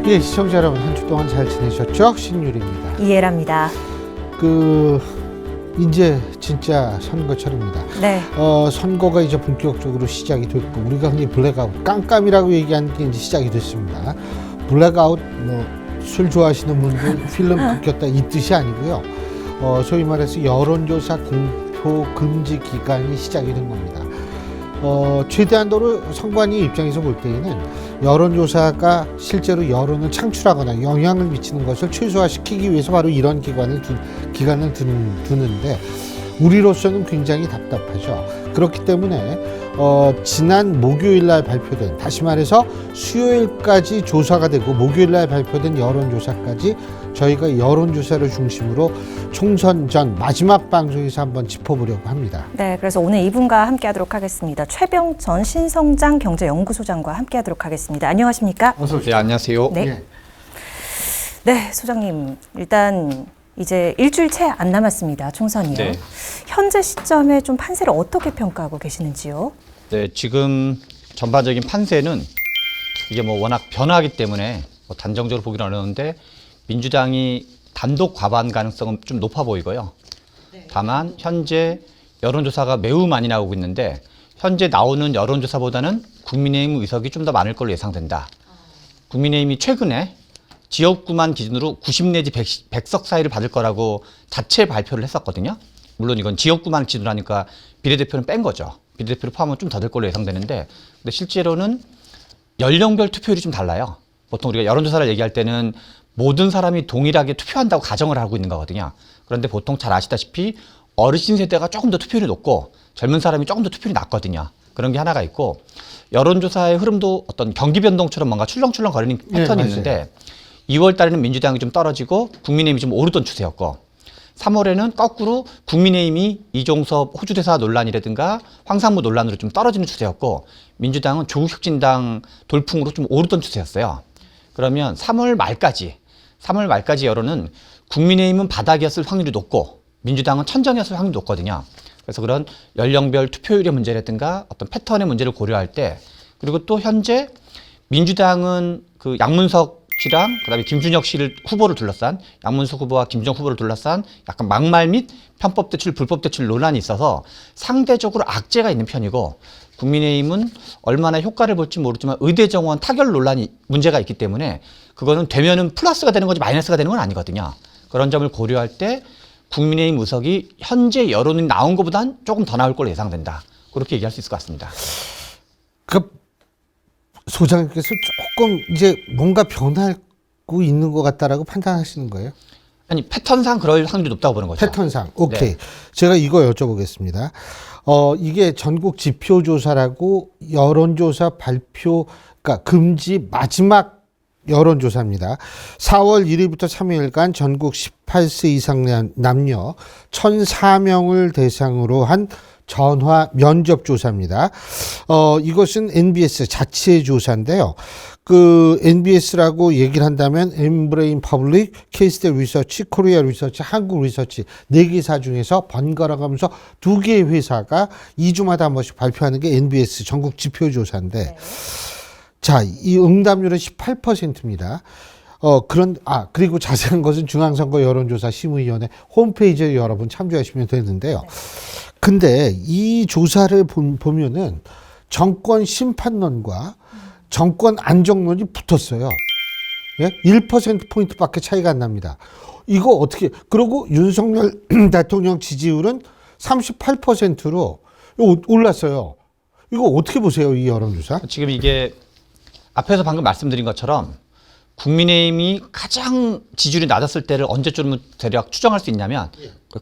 예, 시청자 여러분 한 주 동안 잘 지내셨죠? 신유리입니다. 이해랍니다. 이제 진짜 선거철입니다. 네. 선거가 이제 본격적으로 시작이 됐고 우리가 흔히 블랙아웃, 깜깜이라고 얘기하는 게 이제 시작이 됐습니다. 블랙아웃 술 좋아하시는 분들 필름 끊겼다 이 뜻이 아니고요. 소위 말해서 여론조사 공표 금지 기간이 시작이 된 겁니다. 최대한도로 선관위 입장에서 볼 때에는 여론조사가 실제로 여론을 창출하거나 영향을 미치는 것을 최소화시키기 위해서 바로 이런 기간을 두는데 우리로서는 굉장히 답답하죠. 그렇기 때문에 지난 목요일날 발표된, 다시 말해서 수요일까지 조사가 되고 목요일날 발표된 여론조사까지 저희가 여론조사를 중심으로 총선 전 마지막 방송에서 한번 짚어보려고 합니다. 네, 그래서 오늘 이분과 함께하도록 하겠습니다. 최병전 신성장 경제연구소장과 함께하도록 하겠습니다. 안녕하십니까? 어서 오십시오. 네, 안녕하세요. 네. 예. 네, 소장님. 일단 이제 일주일 채 안 남았습니다. 총선이요. 네. 현재 시점에 좀 판세를 어떻게 평가하고 계시는지요? 네, 지금 전반적인 판세는 이게 워낙 변화하기 때문에 단정적으로 보기는 어려운데 민주당이 단독 과반 가능성은 좀 높아 보이고요. 다만 현재 여론조사가 매우 많이 나오고 있는데 현재 나오는 여론조사보다는 국민의힘 의석이 좀 더 많을 걸로 예상된다. 국민의힘이 최근에 지역구만 기준으로 90 내지 100석 사이를 받을 거라고 자체 발표를 했었거든요. 물론 이건 지역구만 기준으로 하니까 비례대표는 뺀 거죠. 비례대표를 포함하면 좀 더 될 걸로 예상되는데 근데 실제로는 연령별 투표율이 좀 달라요. 보통 우리가 여론조사를 얘기할 때는 모든 사람이 동일하게 투표한다고 가정을 하고 있는 거거든요. 그런데 보통 잘 아시다시피 어르신 세대가 조금 더 투표율이 높고 젊은 사람이 조금 더 투표율이 낮거든요. 그런 게 하나가 있고 여론조사의 흐름도 어떤 경기 변동처럼 뭔가 출렁출렁 거리는 패턴이 있는데 2월 달에는 민주당이 좀 떨어지고 국민의힘이 좀 오르던 추세였고 3월에는 거꾸로 국민의힘이 이종섭 호주대사 논란이라든가 황상무 논란으로 좀 떨어지는 추세였고 민주당은 조국혁신당 돌풍으로 좀 오르던 추세였어요. 그러면 3월 말까지 여론은 국민의힘은 바닥이었을 확률이 높고 민주당은 천정이었을 확률이 높거든요. 그래서 그런 연령별 투표율의 문제라든가 어떤 패턴의 문제를 고려할 때 그리고 또 현재 민주당은 그 양문석 씨랑 그다음에 김준혁 씨를 후보를 둘러싼 양문석 후보와 김준혁 후보를 둘러싼 약간 막말 및 편법 대출, 불법 대출 논란이 있어서 상대적으로 악재가 있는 편이고 국민의힘은 얼마나 효과를 볼지 모르지만 의대 정원 타결 논란이 문제가 있기 때문에 그거는 되면은 플러스가 되는 거지 마이너스가 되는 건 아니거든요. 그런 점을 고려할 때 국민의힘 의석이 현재 여론이 나온 것보단 조금 더 나올 걸로 예상된다. 그렇게 얘기할 수 있을 것 같습니다. 소장님께서 조금 이제 뭔가 변하고 있는 것 같다라고 판단하시는 거예요? 아니 패턴상 그럴 확률이 높다고 보는 거죠. 패턴상. 오케이. 네. 제가 이거 여쭤보겠습니다. 이게 전국 지표조사라고 여론조사 발표, 그러니까 금지 마지막 여론조사입니다. 4월 1일부터 3일간 전국 18세 이상 남녀 1,004명을 대상으로 한 전화 면접 조사입니다. 이것은 NBS 자체 조사인데요. 그 NBS라고 얘기를 한다면 엠브레인 퍼블릭, 케이스텔 리서치, 코리아 리서치, 한국 리서치 4개사 중에서 번갈아 가면서 2개의 회사가 2주마다 한 번씩 발표하는 게 NBS 전국 지표 조사인데 네. 자, 이 응답률은 18%입니다. 그리고 자세한 것은 중앙선거 여론조사 심의위원회 홈페이지에 여러분 참조하시면 되는데요. 근데 이 조사를 보면은 정권 심판론과 정권 안정론이 붙었어요. 예? 1%포인트밖에 차이가 안 납니다. 이거 어떻게, 그리고 윤석열 대통령 지지율은 38%로 올랐어요. 이거 어떻게 보세요, 이 여론조사? 지금 이게 앞에서 방금 말씀드린 것처럼 국민의힘이 가장 지지율이 낮았을 때를 언제쯤 대략 추정할 수 있냐면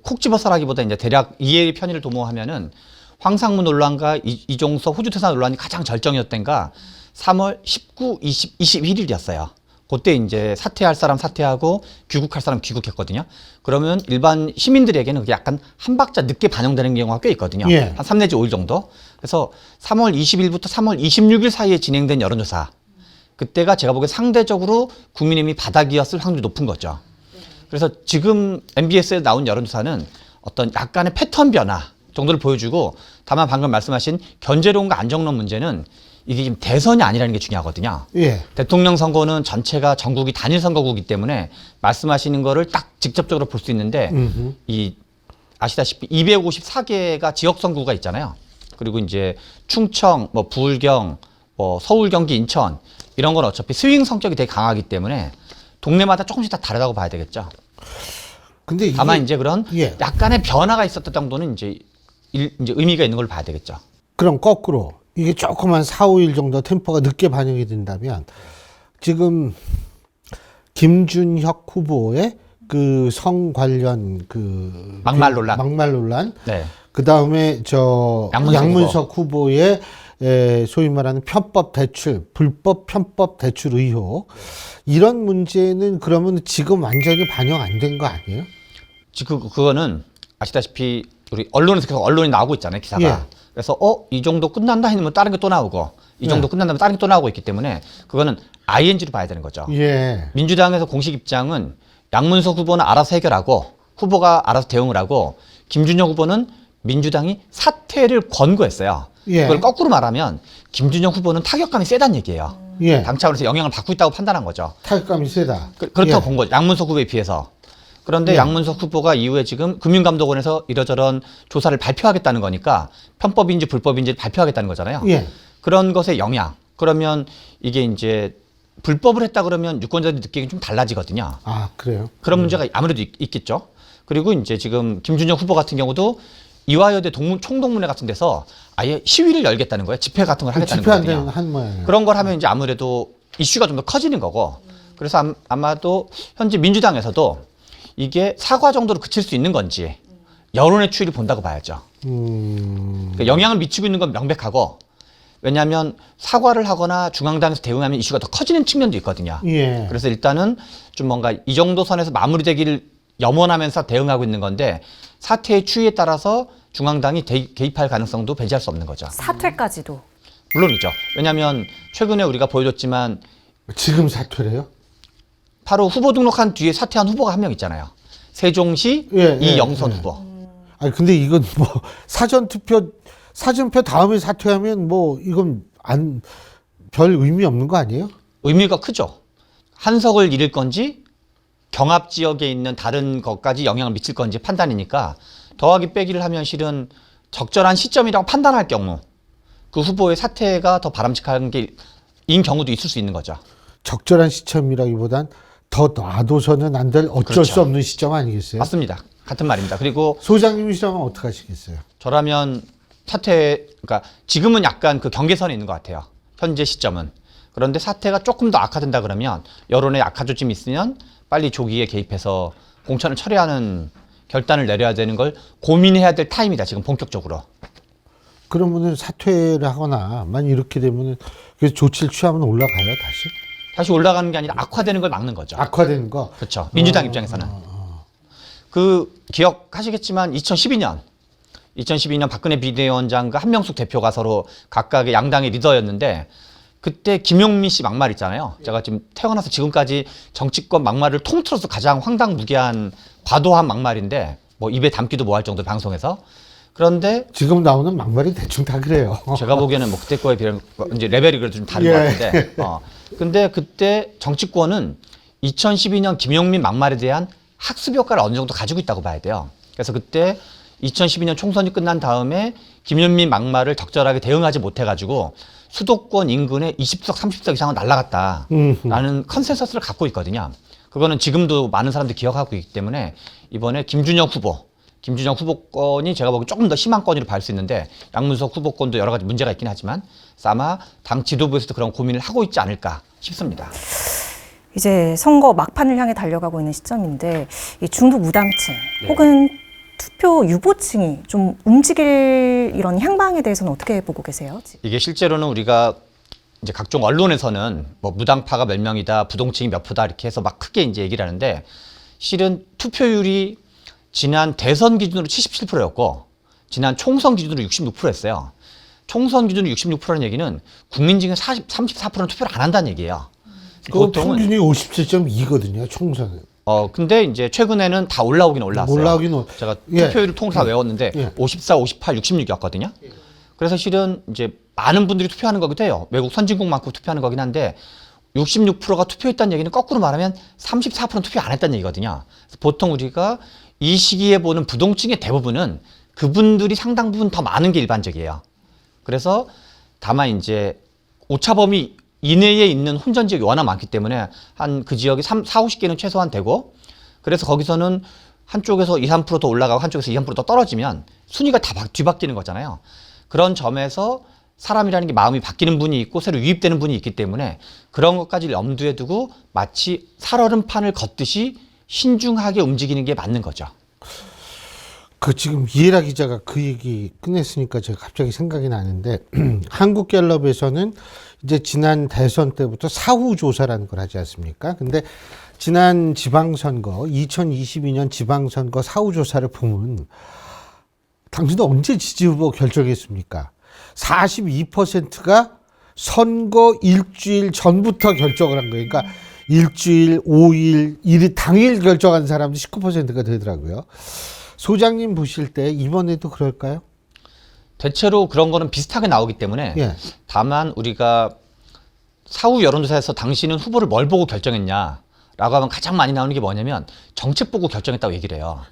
콕 집어서라기보다 이제 대략 이해의 편의를 도모하면은 황상무 논란과 이종석 호주대사 논란이 가장 절정이었던가 3월 19, 20, 21일이었어요. 그때 이제 사퇴할 사람 사퇴하고 귀국할 사람 귀국했거든요. 그러면 일반 시민들에게는 그게 약간 한 박자 늦게 반영되는 경우가 꽤 있거든요. 예. 한 3 내지 5일 정도. 그래서 3월 20일부터 3월 26일 사이에 진행된 여론조사. 그때가 제가 보기엔 상대적으로 국민의힘이 바닥이었을 확률이 높은 거죠. 그래서 지금 MBS에 나온 여론조사는 어떤 약간의 패턴 변화 정도를 보여주고 다만 방금 말씀하신 견제론과 안정론 문제는 이게 지금 대선이 아니라는 게 중요하거든요. 예. 대통령 선거는 전체가 전국이 단일 선거구이기 때문에 말씀하시는 거를 딱 직접적으로 볼 수 있는데 이 아시다시피 254개가 지역 선거구가 있잖아요. 그리고 이제 충청, 뭐 부울경, 뭐 서울, 경기, 인천 이런 건 어차피 스윙 성격이 되게 강하기 때문에 동네마다 조금씩 다 다르다고 봐야 되겠죠. 근데 이게, 다만 이제 그런 예. 약간의 변화가 있었던 정도는 이제 의미가 있는 걸 봐야 되겠죠. 그럼 거꾸로 이게 조그만 4, 5일 정도 템포가 늦게 반영이 된다면 지금 김준혁 후보의 그 성 관련 그 막말 논란. 막말 논란. 네. 그다음에 저 양문석 후보의 소위 말하는 편법 대출, 불법 편법 대출 의혹 이런 문제는 그러면 지금 완전히 반영 안 된 거 아니에요? 지금 그거는 아시다시피 우리 언론에서 계속 언론이 나오고 있잖아요, 기사가. 예. 그래서 이 정도 끝난다 했으면 다른 게 또 나오고 이 정도 예. 끝난다면 다른 게 또 나오고 있기 때문에 그거는 ING로 봐야 되는 거죠. 예. 민주당에서 공식 입장은 양문석 후보는 알아서 해결하고 후보가 알아서 대응을 하고 김준영 후보는 민주당이 사퇴를 권고했어요. 예. 그걸 거꾸로 말하면 김준영 후보는 타격감이 세다는 얘기예요. 예. 당 차원에서 영향을 받고 있다고 판단한 거죠. 타격감이 세다. 그렇다고 예. 본 거죠. 양문석 후보에 비해서. 그런데 예. 양문석 후보가 이후에 지금 금융감독원에서 이러저런 조사를 발표하겠다는 거니까 편법인지 불법인지 발표하겠다는 거잖아요. 예. 그런 것의 영향. 그러면 이게 이제 불법을 했다 그러면 유권자들이 느끼기 좀 달라지거든요. 아, 그래요? 그런 문제가 아무래도 있겠죠. 그리고 이제 지금 김준영 후보 같은 경우도 이화여대 총동문회 같은 데서 아예 시위를 열겠다는 거예요. 집회 같은 걸 하겠다는 거거든요. 집회 한 모양이에요. 그런 걸 하면 이제 아무래도 이슈가 좀 더 커지는 거고. 그래서 아마도 현재 민주당에서도 이게 사과 정도로 그칠 수 있는 건지 여론의 추이를 본다고 봐야죠. 그러니까 영향을 미치고 있는 건 명백하고 왜냐하면 사과를 하거나 중앙당에서 대응하면 이슈가 더 커지는 측면도 있거든요. 예. 그래서 일단은 좀 뭔가 이 정도 선에서 마무리되기를 염원하면서 대응하고 있는 건데 사태의 추이에 따라서 중앙당이 개입할 가능성도 배제할 수 없는 거죠. 사퇴까지도. 물론이죠. 왜냐하면 최근에 우리가 보여줬지만 지금 사퇴래요? 바로 후보 등록한 뒤에 사퇴한 후보가 한 명 있잖아요. 세종시 예, 이영선 예. 후보. 아니 근데 이건 뭐 사전표 다음에 사퇴하면 뭐 이건 별 의미 없는 거 아니에요? 의미가 크죠. 한석을 잃을 건지 경합 지역에 있는 다른 것까지 영향을 미칠 건지 판단이니까 더하기 빼기를 하면 실은 적절한 시점이라고 판단할 경우 그 후보의 사퇴가 더 바람직한 게인 경우도 있을 수 있는 거죠. 적절한 시점이라기보단 더 놔둬서는 안 될 어쩔 그렇죠. 수 없는 시점 아니겠어요? 맞습니다. 같은 말입니다. 그리고 소장님이시라면 어떻게 하시겠어요? 저라면 그러니까 지금은 약간 그 경계선에 있는 것 같아요. 현재 시점은. 그런데 사태가 조금 더 악화된다 그러면 여론에 악화조짐이 있으면 빨리 조기에 개입해서 공천을 철회하는 결단을 내려야 되는 걸 고민해야 될 타임이다. 지금 본격적으로. 그러면은 사퇴를 하거나 만약 이렇게 되면은 그래서 조치를 취하면 올라가요 다시? 다시 올라가는 게 아니라 악화되는 걸 막는 거죠. 악화되는 거? 그렇죠. 민주당 입장에서는. 그 기억하시겠지만 2012년 박근혜 비대위원장과 한명숙 대표가 서로 각각의 양당의 리더였는데 그때 김용민 씨 막말 있잖아요. 제가 지금 태어나서 지금까지 정치권 막말을 통틀어서 가장 황당무계한 과도한 막말인데 뭐 입에 담기도 뭐할 정도 방송에서. 그런데 지금 나오는 막말이 대충 다 그래요. 제가 보기에는 뭐 그때 거에 비해 이제 레벨이 그래도 좀 다른 예. 것 같은데. 근데 그때 정치권은 2012년 김용민 막말에 대한 학습 효과를 어느 정도 가지고 있다고 봐야 돼요. 그래서 그때 2012년 총선이 끝난 다음에 김용민 막말을 적절하게 대응하지 못해가지고 수도권 인근에 20석, 30석 이상은 날라갔다라는 컨센서스를 갖고 있거든요. 그거는 지금도 많은 사람들이 기억하고 있기 때문에 이번에 김준영 후보권이 제가 보기엔 조금 더 심한 건으로 볼 수 있는데 양문석 후보권도 여러 가지 문제가 있긴 하지만 아마 당 지도부에서도 그런 고민을 하고 있지 않을까 싶습니다. 이제 선거 막판을 향해 달려가고 있는 시점인데 이 중도 무당층 혹은 투표 유보층이 좀 움직일 이런 향방에 대해서는 어떻게 보고 계세요? 이게 실제로는 우리가 이제 각종 언론에서는 뭐 무당파가 몇 명이다, 부동층이 몇 프다 이렇게 해서 막 크게 이제 얘기를 하는데 실은 투표율이 지난 대선 기준으로 77%였고 지난 총선 기준으로 66%였어요. 총선 기준으로 66%는 얘기는 국민 중에 34%는 투표를 안 한다는 얘기예요. 그 평균이 57.2거든요, 총선은. 근데 이제 최근에는 다 올라오긴 올라왔어요. 제가 투표율을 통해서 다 외웠는데 54, 58, 66이었거든요. 그래서 실은 이제 많은 분들이 투표하는 거기도 해요. 외국 선진국만큼 투표하는 거긴 한데 66%가 투표했다는 얘기는 거꾸로 말하면 34%는 투표 안 했다는 얘기거든요. 그래서 보통 우리가 이 시기에 보는 부동층의 대부분은 그분들이 상당 부분 더 많은 게 일반적이에요. 그래서 다만 이제 오차범위 이내에 있는 혼전 지역이 워낙 많기 때문에 한 그 지역이 4, 50개는 최소한 되고, 그래서 거기서는 한쪽에서 2, 3%더 올라가고 한쪽에서 2, 3%더 떨어지면 순위가 다 뒤바뀌는 거잖아요. 그런 점에서 사람이라는 게 마음이 바뀌는 분이 있고 새로 유입되는 분이 있기 때문에 그런 것까지 염두에 두고 마치 살얼음판을 걷듯이 신중하게 움직이는 게 맞는 거죠. 그 지금 이해라 기자가 그 얘기 끝냈으니까 제가 갑자기 생각이 나는데 한국갤럽에서는 이제 지난 대선 때부터 사후 조사라는 걸 하지 않습니까? 근데 지난 지방선거 2022년 지방선거 사후 조사를 보면 당신은 언제 지지후보 결정했습니까? 42%가 선거 일주일 전부터 결정을 한 거예요. 그러니까 일주일, 5일, 1일 당일 결정한 사람도 19%가 되더라고요. 소장님 보실 때 이번에도 그럴까요? 대체로 그런 거는 비슷하게 나오기 때문에 예. 다만 우리가 사후 여론조사에서 당신은 후보를 뭘 보고 결정했냐 라고 하면 가장 많이 나오는 게 뭐냐면 정책 보고 결정했다고 얘기를 해요.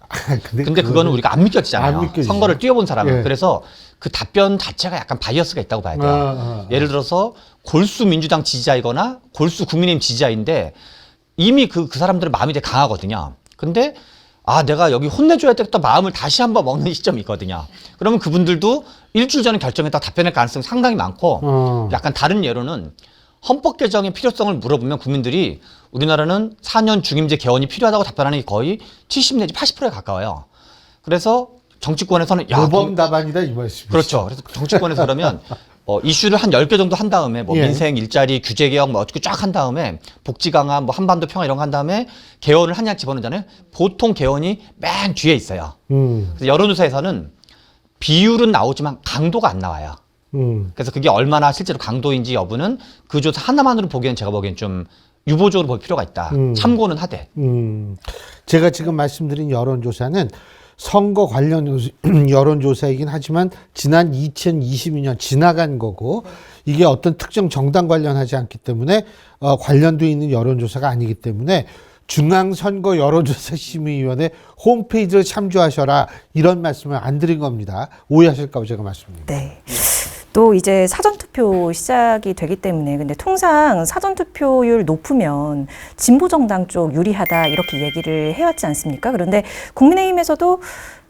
근데 그거는 우리가 안 믿겨지잖아요. 안 믿겨지죠. 선거를 뛰어본 사람은. 예. 그래서 그 답변 자체가 약간 바이어스가 있다고 봐야 돼요. 예를 들어서 골수 민주당 지지자이거나 골수 국민의힘 지지자인데 이미 그 사람들은 마음이 되게 강하거든요. 근데 내가 여기 혼내줘야 되겠다 마음을 다시 한번 먹는 시점이 있거든요. 그러면 그분들도 일주일 전에 결정했다고 답변할 가능성이 상당히 많고 약간 다른 예로는 헌법 개정의 필요성을 물어보면 국민들이 우리나라는 4년 중임제 개헌이 필요하다고 답변하는 게 거의 70 내지 80%에 가까워요. 그래서 정치권에서는 모범 답안이다 이 말씀이죠. 그렇죠. 그래서 정치권에서 그러면 이슈를 한 10개 정도 한 다음에 뭐 예. 민생, 일자리, 규제 개혁 뭐 어떻게 쫙 한 다음에 복지 강화, 뭐 한반도 평화 이런 거 한 다음에 개헌을 하냐 집어넣잖아요. 보통 개헌이 맨 뒤에 있어요. 그래서 여론조사에서는 비율은 나오지만 강도가 안 나와요. 그래서 그게 얼마나 실제로 강도인지 여부는 그 조사 하나만으로 보기엔 제가 보기엔 좀 유보적으로 볼 필요가 있다. 참고는 하되. 제가 지금 말씀드린 여론조사는 선거 관련 여론조사이긴 하지만 지난 2022년 지나간 거고 이게 어떤 특정 정당 관련하지 않기 때문에 관련돼 있는 여론조사가 아니기 때문에 중앙선거 여론조사심의위원회 홈페이지를 참조하셔라 이런 말씀을 안 드린 겁니다. 오해하실까 봐 제가 말씀드립니다. 네. 또 이제 사전투표 시작이 되기 때문에 근데 통상 사전투표율 높으면 진보정당 쪽 유리하다 이렇게 얘기를 해왔지 않습니까? 그런데 국민의힘에서도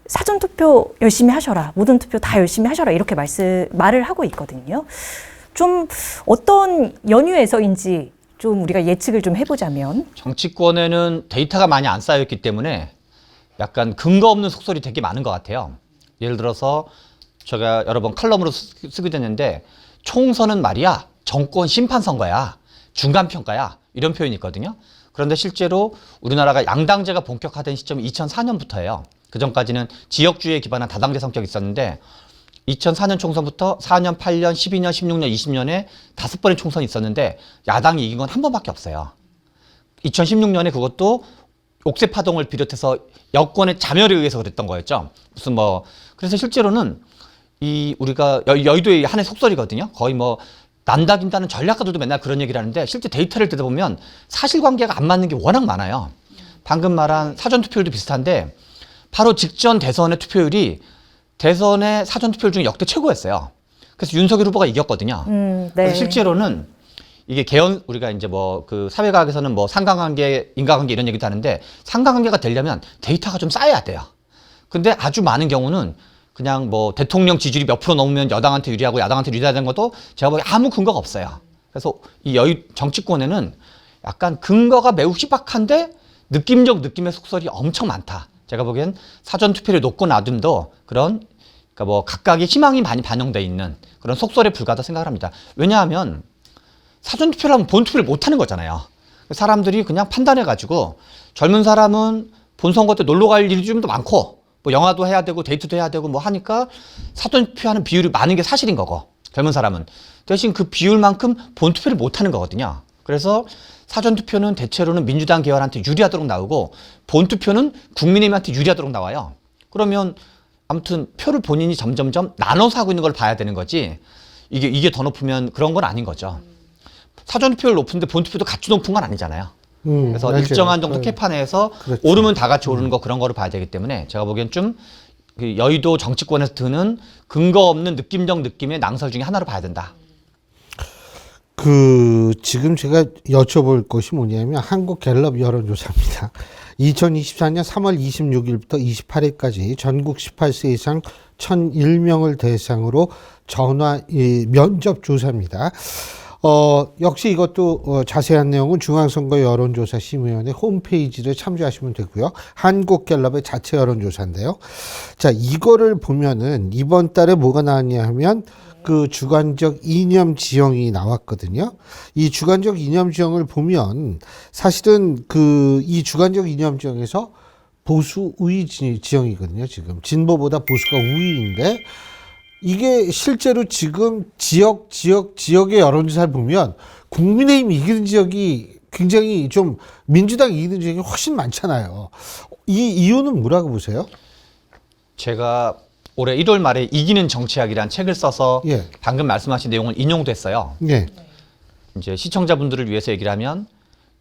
사전투표 열심히 하셔라, 모든 투표 다 열심히 하셔라 이렇게 말을 하고 있거든요. 좀 어떤 연유에서인지 좀 우리가 예측을 좀 해보자면 정치권에는 데이터가 많이 안 쌓여있기 때문에 약간 근거 없는 속설이 되게 많은 것 같아요. 예를 들어서 제가 여러 번 칼럼으로 쓰게 됐는데 총선은 말이야 정권 심판선거야, 중간평가야 이런 표현이 있거든요. 그런데 실제로 우리나라가 양당제가 본격화된 시점이 2004년부터예요. 그전까지는 지역주의에 기반한 다당제 성격이 있었는데 2004년 총선부터 4년, 8년, 12년, 16년, 20년에 5번의 총선이 있었는데 야당이 이긴 건 한 번밖에 없어요. 2016년에 그것도 옥새 파동을 비롯해서 여권의 자멸에 의해서 그랬던 거였죠. 그래서 실제로는 우리가 여의도의 한해 속설이거든요. 거의 뭐 난다 긴다는 전략가들도 맨날 그런 얘기를 하는데 실제 데이터를 들여다보면 사실관계가 안 맞는 게 워낙 많아요. 방금 말한 사전투표율도 비슷한데 바로 직전 대선의 투표율이 대선의 사전투표율 중에 역대 최고였어요. 그래서 윤석열 후보가 이겼거든요. 네. 그래서 실제로는 이게 우리가 이제 그 사회과학에서는 뭐 상관관계, 인과관계 이런 얘기도 하는데 상관관계가 되려면 데이터가 좀 쌓여야 돼요. 근데 아주 많은 경우는 그냥 뭐 대통령 지지율이 몇 프로 넘으면 여당한테 유리하고 야당한테 유리하다는 것도 제가 보기엔 아무 근거가 없어요. 그래서 이 정치권에는 약간 근거가 매우 희박한데 느낌적 느낌의 속설이 엄청 많다. 제가 보기엔 사전투표를 놓고 놔둔도 그러니까 뭐 각각의 희망이 많이 반영돼 있는 그런 속설에 불과하다 생각을 합니다. 왜냐하면 사전투표를 하면 본투표를 못하는 거잖아요. 사람들이 그냥 판단해가지고 젊은 사람은 본선거 때 놀러 갈 일이 좀 더 많고 뭐 영화도 해야 되고 데이트도 해야 되고 뭐 하니까 사전투표하는 비율이 많은 게 사실인 거고 젊은 사람은 대신 그 비율만큼 본투표를 못하는 거거든요. 그래서 사전투표는 대체로는 민주당 계열한테 유리하도록 나오고 본투표는 국민의힘한테 유리하도록 나와요. 그러면 아무튼 표를 본인이 점점점 나눠서 하고 있는 걸 봐야 되는 거지 이게 더 높으면 그런 건 아닌 거죠. 사전투표율 높은데 본투표도 같이 높은 건 아니잖아요. 그래서 맞아요. 일정한 정도 캐파 내에서 그렇죠. 오르면 다 같이 오르는 거 그런 거를 봐야 되기 때문에 제가 보기엔 좀그 여의도 정치권에서 드는 근거 없는 느낌적 느낌의 낭설 중에 하나로 봐야 된다. 지금 제가 여쭤볼 것이 뭐냐면 한국 갤럽 여론조사입니다. 2024년 3월 26일부터 28일까지 전국 18세 이상 1,001명을 대상으로 면접 조사입니다. 역시 이것도 자세한 내용은 중앙선거 여론조사 심의위원회 홈페이지를 참조하시면 되고요. 한국갤럽의 자체 여론조사인데요. 자, 이거를 보면은 이번 달에 뭐가 나왔냐 하면 그 주관적 이념 지형이 나왔거든요. 이 주관적 이념 지형을 보면 사실은 이 주관적 이념 지형에서 보수 우위 지형이거든요. 지금 진보보다 보수가 우위인데 이게 실제로 지금 지역의 여론조사를 보면 국민의힘이 이기는 지역이 굉장히 좀 민주당이 이기는 지역이 훨씬 많잖아요. 이 이유는 뭐라고 보세요? 제가 올해 1월 말에 이기는 정치학이라는 책을 써서 예. 방금 말씀하신 내용을 인용도 했어요. 예. 이제 시청자분들을 위해서 얘기를 하면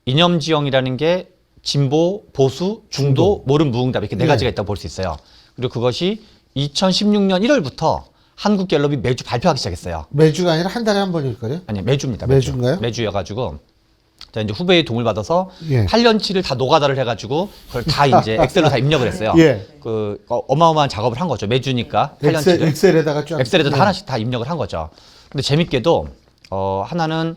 이념 지형이라는 게 진보, 보수, 중도, 모름, 무응답 이렇게 네 가지가 있다고 볼 수 있어요. 그리고 그것이 2016년 1월부터 한국갤럽이 매주 발표하기 시작했어요. 매주가 아니라 한 달에 한 번일 거예요? 아니 매주입니다. 매주인가요? 매주여가지고 자 이제 후배의 도움을 받아서 예. 8년치를 다 노가다를 해가지고 그걸 다 이제 엑셀로 다 입력을 했어요. 예. 그 어마어마한 작업을 한 거죠. 매주니까 8년치를 엑셀에다가 쫙. 엑셀에도 예. 다 하나씩 다 입력을 한 거죠. 근데 재밌게도 하나는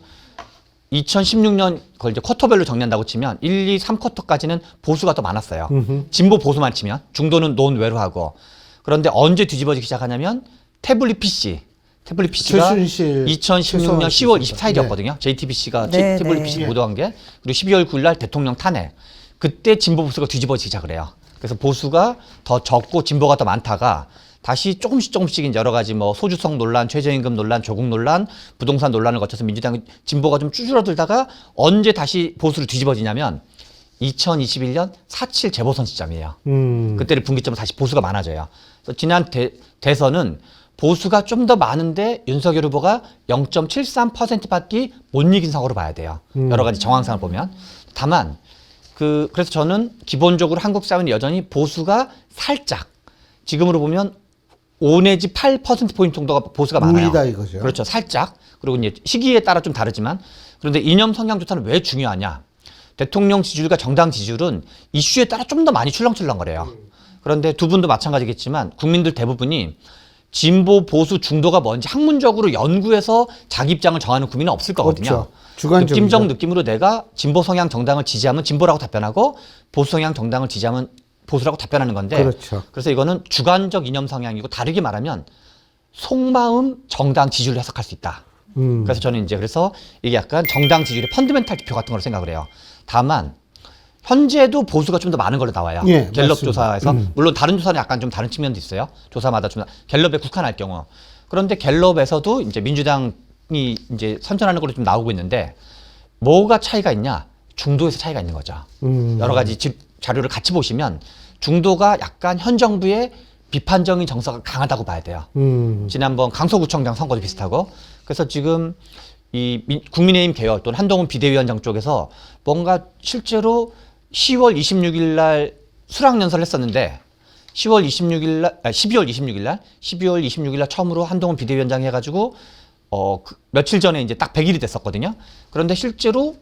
2016년 그걸 이제 쿼터별로 정리한다고 치면 1, 2, 3쿼터까지는 보수가 더 많았어요. 진보 보수만 치면 중도는 논외로 하고 그런데 언제 뒤집어지기 시작하냐면 태블릿 PC가 최순실, 2016년 10월 네. 24일이었거든요. JTBC가 네, 태블릿 네. PC 보도한 게 그리고 12월 9일 날 대통령 탄핵 그때 진보 보수가 뒤집어지기 시작을 해요. 그래서 보수가 더 적고 진보가 더 많다가 다시 조금씩 이제 여러 가지 뭐 소주성 논란, 최저임금 논란, 조국 논란, 부동산 논란을 거쳐서 민주당 진보가 좀 쭈그러들다가 언제 다시 보수로 뒤집어지냐면 2021년 4.7 재보선 시점이에요. 그때를 분기점으로 다시 보수가 많아져요. 그래서 지난 대선은 보수가 좀 더 많은데 윤석열 후보가 0.73%밖에 못 이긴 상황으로 봐야 돼요. 여러 가지 정황상을 보면. 다만 그래서 저는 기본적으로 한국 사회는 여전히 보수가 살짝 지금으로 보면 5 내지 8%포인트 정도가 보수가 많아요. 우위다 이거죠. 그렇죠. 살짝. 그리고 이제 시기에 따라 좀 다르지만 그런데 이념 성향 조사는 왜 중요하냐. 대통령 지지율과 정당 지지율은 이슈에 따라 좀 더 많이 출렁출렁거려요. 그런데 두 분도 마찬가지겠지만 국민들 대부분이 진보, 보수, 중도가 뭔지 학문적으로 연구해서 자기 입장을 정하는 국민은 없을 거거든요. 없죠. 주관적이죠. 느낌적 느낌으로 내가 진보 성향 정당을 지지하면 진보라고 답변하고 보수 성향 정당을 지지하면 보수라고 답변하는 건데 그렇죠. 그래서 이거는 주관적 이념 성향이고 다르게 말하면 속마음 정당 지지율로 해석할 수 있다. 그래서 저는 이제 그래서 이게 약간 정당 지지율의 펀드멘탈 지표 같은 걸로 생각을 해요. 다만 현재도 보수가 좀 더 많은 걸로 나와요. 예, 갤럽 맞습니다. 조사에서 물론 다른 조사는 약간 좀 다른 측면도 있어요. 조사마다 좀 갤럽에 국한할 경우. 그런데 갤럽에서도 이제 민주당이 이제 선전하는 걸로 좀 나오고 있는데 뭐가 차이가 있냐? 중도에서 차이가 있는 거죠. 여러 가지 자료를 같이 보시면 중도가 약간 현 정부의 비판적인 정서가 강하다고 봐야 돼요. 지난번 강서구청장 선거도 비슷하고 그래서 지금 이 국민의힘 계열 또는 한동훈 비대위원장 쪽에서 뭔가 실제로 10월 26일 날 수락연설을 했었는데 12월 26일 날 처음으로 한동훈 비대위원장이 해가지고 며칠 전에 이제 딱 100일이 됐었거든요. 그런데 실제로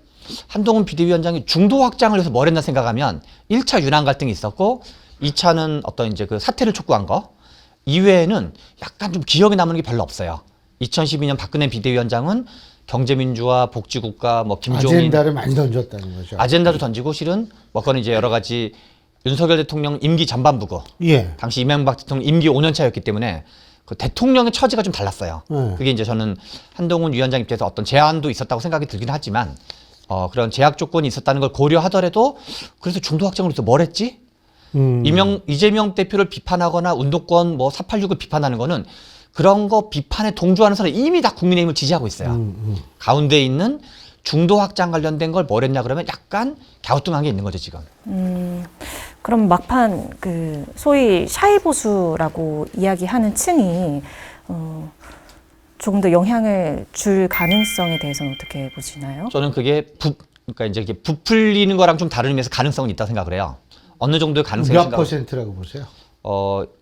한동훈 비대위원장이 중도 확장을 위해서 뭘 했나 생각하면 1차 윤한 갈등이 있었고 2차는 어떤 이제 그 사퇴를 촉구한 거 이외에는 약간 좀 기억에 남는 게 별로 없어요. 2012년 박근혜 비대위원장은 경제민주화, 복지국가, 뭐 김종인 아젠다를 많이 던졌다는 거죠. 아젠다도 던지고 실은 뭐 그건 이제 여러 가지 윤석열 대통령 임기 전반부고 예. 당시 이명박 대통령 임기 5년 차였기 때문에 그 대통령의 처지가 좀 달랐어요. 그게 이제 저는 한동훈 위원장 입장에서 어떤 제한도 있었다고 생각이 들긴 하지만 그런 제약 조건이 있었다는 걸 고려하더라도 그래서 중도 확장을 위해서 뭘 했지? 이재명 대표를 비판하거나 운동권 뭐 486을 비판하는 거는 그런 거 비판에 동조하는 사람이 이미 다 국민의힘을 지지하고 있어요. 가운데 있는 중도 확장 관련된 걸 뭘 했냐 그러면 약간 갸우뚱한 게 있는 거죠, 지금. 그럼 막판 소위 샤이 보수라고 이야기하는 층이 조금 더 영향을 줄 가능성에 대해서는 어떻게 보시나요? 저는 그게 그러니까 이제 이게 부풀리는 거랑 좀 다른 의미에서 가능성은 있다고 생각을 해요. 어느 정도의 가능성이 몇 퍼센트라고 보세요?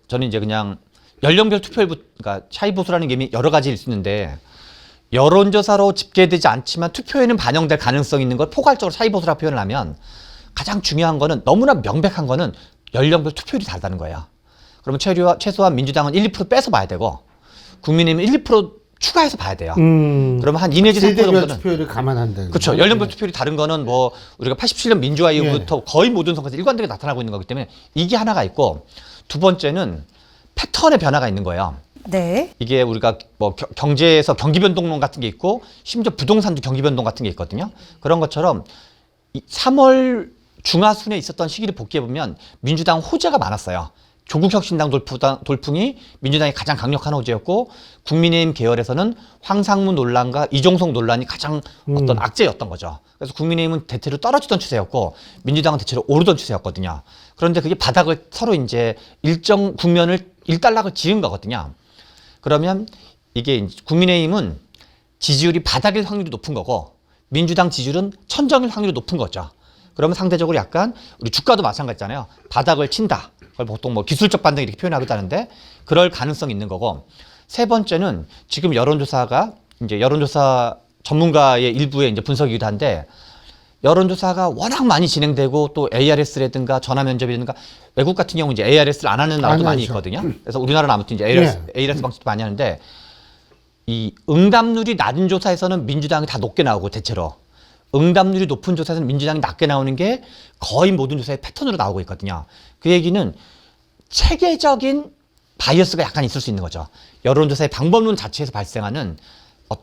저는 이제 그냥 연령별 투표율, 그러니까 차이보수라는 게 여러 가지일 수 있는데 여론조사로 집계되지 않지만 투표에는 반영될 가능성이 있는 걸 포괄적으로 차이보수라 표현을 하면 가장 중요한 거는 너무나 명백한 거는 연령별 투표율이 다르다는 거예요. 그러면 최소한 민주당은 1, 2% 빼서 봐야 되고 국민의힘은 1, 2% 추가해서 봐야 돼요. 그러면 한 2 내지 3% 세대별 정도는 투표율을 감안한다. 그렇죠. 연령별 투표율이 다른 거는 뭐 우리가 87년 민주화 이후부터 거의 모든 선거에서 일관되게 나타나고 있는 거기 때문에 이게 하나가 있고 두 번째는 패턴의 변화가 있는 거예요. 네. 이게 우리가 뭐 경제에서 경기 변동론 같은 게 있고 심지어 부동산도 경기 변동 같은 게 있거든요. 그런 것처럼 3월 중하순에 있었던 시기를 복귀해 보면 민주당 호재가 많았어요. 조국혁신당 돌풍이 민주당이 가장 강력한 호재였고 국민의힘 계열에서는 황상무 논란과 이종석 논란이 가장 어떤 악재였던 거죠. 그래서 국민의힘은 대체로 떨어지던 추세였고 민주당은 대체로 오르던 추세였거든요. 그런데 그게 바닥을 서로 이제 일정 국면을 일단락을 지은 거거든요. 그러면 이게 국민의힘은 지지율이 바닥일 확률이 높은 거고 민주당 지지율은 천정일 확률이 높은 거죠. 그러면 상대적으로 약간 우리 주가도 마찬가지잖아요. 바닥을 친다. 그걸 보통 뭐 기술적 반등 이렇게 표현하기도 하는데 그럴 가능성이 있는 거고 세 번째는 지금 여론조사가 이제 여론조사 전문가의 일부의 이제 분석이기도 한데 여론조사가 워낙 많이 진행되고 또 ARS라든가 전화면접이라든가 외국 같은 경우 이제 ARS를 안 하는 나라도 많이 있거든요. 그래서 우리나라는 아무튼 이제 ARS 방식도 많이 하는데 이 응답률이 낮은 조사에서는 민주당이 다 높게 나오고 대체로 응답률이 높은 조사에서는 민주당이 낮게 나오는 게 거의 모든 조사의 패턴으로 나오고 있거든요. 그 얘기는 체계적인 바이어스가 약간 있을 수 있는 거죠. 여론조사의 방법론 자체에서 발생하는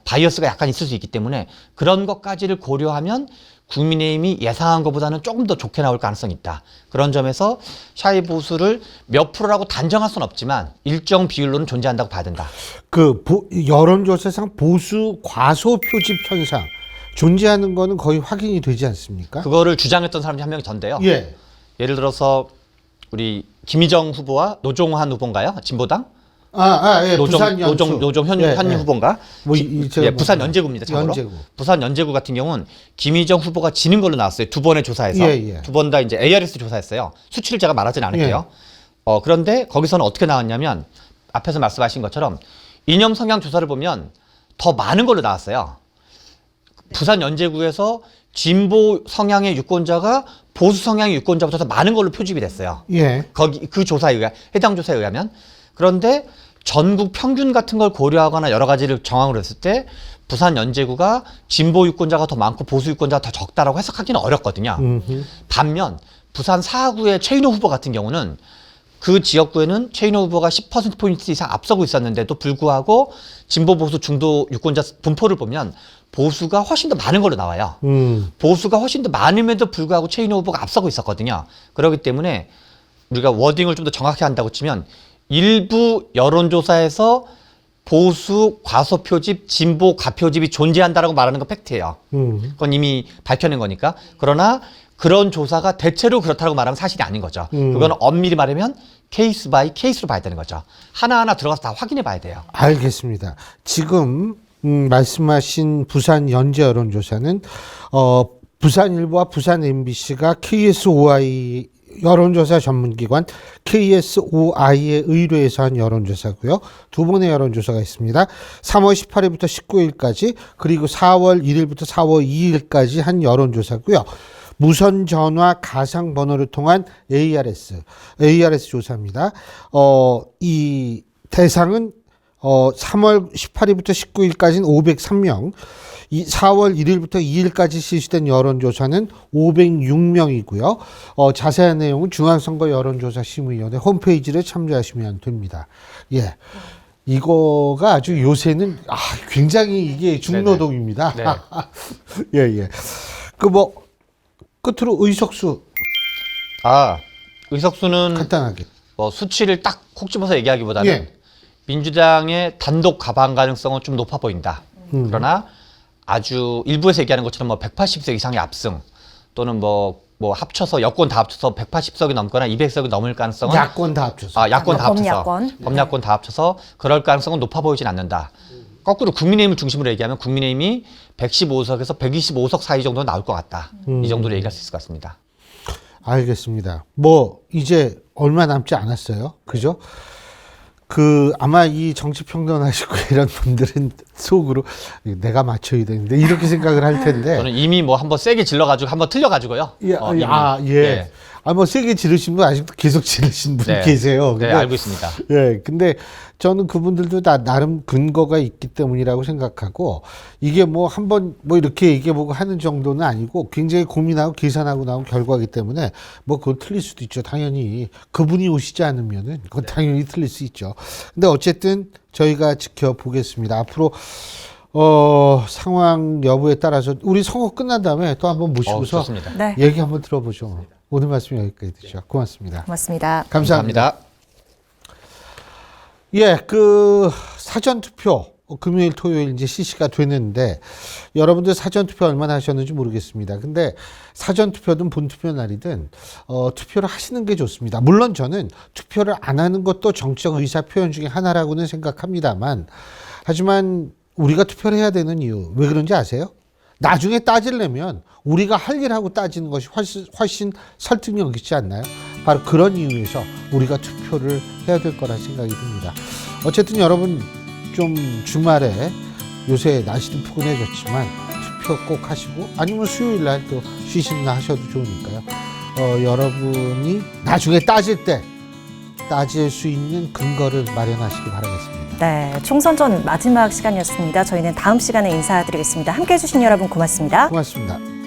바이어스가 약간 있을 수 있기 때문에 그런 것까지를 고려하면 국민의힘이 예상한 것보다는 조금 더 좋게 나올 가능성이 있다. 그런 점에서 샤이 보수를 몇 프로라고 단정할 수는 없지만 일정 비율로는 존재한다고 봐야 된다. 여론조사상 보수 과소 표집 현상 존재하는 거는 거의 확인이 되지 않습니까? 그거를 주장했던 사람이 한 명이 전데요. 예. 예를 들어서 우리 김희정 후보와 노종환 후보인가요? 진보당? 예. 노종 현 후보인가? 부산 연제구입니다. 참고로. 연제구. 부산 연제구 같은 경우는 김희정 후보가 지는 걸로 나왔어요. 두 번의 조사에서. 두 번 다 이제 ARS 조사했어요. 수치를 제가 말하지는 않을게요. 그런데 거기서는 어떻게 나왔냐면 앞에서 말씀하신 것처럼 이념 성향 조사를 보면 더 많은 걸로 나왔어요. 부산 연제구에서 진보 성향의 유권자가 보수 성향의 유권자보다 더 많은 걸로 표집이 됐어요. 예. 거기 그 조사에 해당 조사에 의하면. 그런데 전국 평균 같은 걸 고려하거나 여러 가지를 정황으로 했을 때 부산 연제구가 진보 유권자가 더 많고 보수 유권자가 더 적다라고 해석하기는 어렵거든요. 반면 부산 4구의 최인호 후보 같은 경우는 그 지역구에는 최인호 후보가 10%포인트 이상 앞서고 있었는데도 불구하고 진보 보수 중도 유권자 분포를 보면 보수가 훨씬 더 많은 걸로 나와요. 보수가 훨씬 더 많음에도 불구하고 최인호 후보가 앞서고 있었거든요. 그렇기 때문에 우리가 워딩을 좀 더 정확히 한다고 치면 일부 여론조사에서 보수 과소표집, 진보 과표집이 존재한다라고 말하는 건 팩트예요. 그건 이미 밝혀낸 거니까. 그러나 그런 조사가 대체로 그렇다고 말하면 사실이 아닌 거죠. 그거는 엄밀히 말하면 케이스 바이 케이스로 봐야 되는 거죠. 하나하나 들어가서 다 확인해 봐야 돼요. 알겠습니다. 지금 말씀하신 부산 연제 여론조사는 부산일보와 부산 MBC가 KSOI 여론조사 전문기관 KSOI에 의뢰해서 한 여론조사고요. 두 번의 여론조사가 있습니다. 3월 18일부터 19일까지 그리고 4월 1일부터 4월 2일까지 한 여론조사고요. 무선 전화 가상 번호를 통한 ARS 조사입니다. 이 대상은 3월 18일부터 19일까지는 503명, 4월 1일부터 2일까지 실시된 여론조사는 506명이고요. 자세한 내용은 중앙선거 여론조사심의위원회 홈페이지를 참조하시면 됩니다. 예. 이거가 아주 요새는 굉장히 이게 중노동입니다. 네. 예. 끝으로 의석수. 의석수는 간단하게. 수치를 딱 콕 집어서 얘기하기보다는 민주당의 단독 과반 가능성은 좀 높아 보인다. 그러나 아주 일부에서 얘기하는 것처럼 180석 이상의 압승 또는 뭐 합쳐서 여권 다 합쳐서 180석이 넘거나 200석이 넘을 가능성은 야권 다 합쳐서. 야권 다 합쳐서. 범야권. 범야권 다 합쳐서 그럴 가능성은 높아 보이진 않는다. 거꾸로 국민의힘을 중심으로 얘기하면 국민의힘이 115석에서 125석 사이 정도 나올 것 같다. 이 정도로 얘기할 수 있을 것 같습니다. 알겠습니다. 뭐 이제 얼마 남지 않았어요. 그죠? 아마 이 정치평론 하시고 이런 분들은 속으로 내가 맞춰야 되는데 이렇게 생각을 할 텐데. 저는 이미 뭐 한번 세게 질러가지고 한번 틀려가지고요. 예, 이미. 예. 뭐 세게 지르신 분 아직도 계속 지르신 분 네. 계세요. 네, 근데 알고 있습니다. 예, 근데 저는 그분들도 다 나름 근거가 있기 때문이라고 생각하고 이게 뭐 한번 뭐 이렇게 얘기해보고 하는 정도는 아니고 굉장히 고민하고 계산하고 나온 결과이기 때문에 뭐 그건 틀릴 수도 있죠. 당연히 그분이 오시지 않으면은 그건 당연히 틀릴 수 있죠. 근데 어쨌든 저희가 지켜보겠습니다. 앞으로 상황 여부에 따라서 우리 선거 끝난 다음에 또 한번 모시고서 좋습니다. 네. 얘기 한번 들어보죠. 오늘 말씀 여기까지 듣죠. 고맙습니다. 고맙습니다. 감사합니다. 감사합니다. 예, 사전투표 금요일, 토요일 이제 실시가 되는데 여러분들 사전투표 얼마나 하셨는지 모르겠습니다. 근데 사전투표든 본투표 날이든 투표를 하시는 게 좋습니다. 물론 저는 투표를 안 하는 것도 정치적 의사 표현 중에 하나라고는 생각합니다만 하지만 우리가 투표를 해야 되는 이유 왜 그런지 아세요? 나중에 따지려면 우리가 할 일하고 따지는 것이 훨씬 설득력 있지 않나요? 바로 그런 이유에서 우리가 투표를 해야 될 거라 생각이 듭니다. 어쨌든 여러분 좀 주말에 요새 날씨도 푸근해졌지만 투표 꼭 하시고 아니면 수요일 날 또 쉬시는 날 하셔도 좋으니까요. 여러분이 나중에 따질 수 있는 근거를 마련하시기 바라겠습니다. 네, 총선 전 마지막 시간이었습니다. 저희는 다음 시간에 인사드리겠습니다. 함께해 주신 여러분 고맙습니다. 고맙습니다.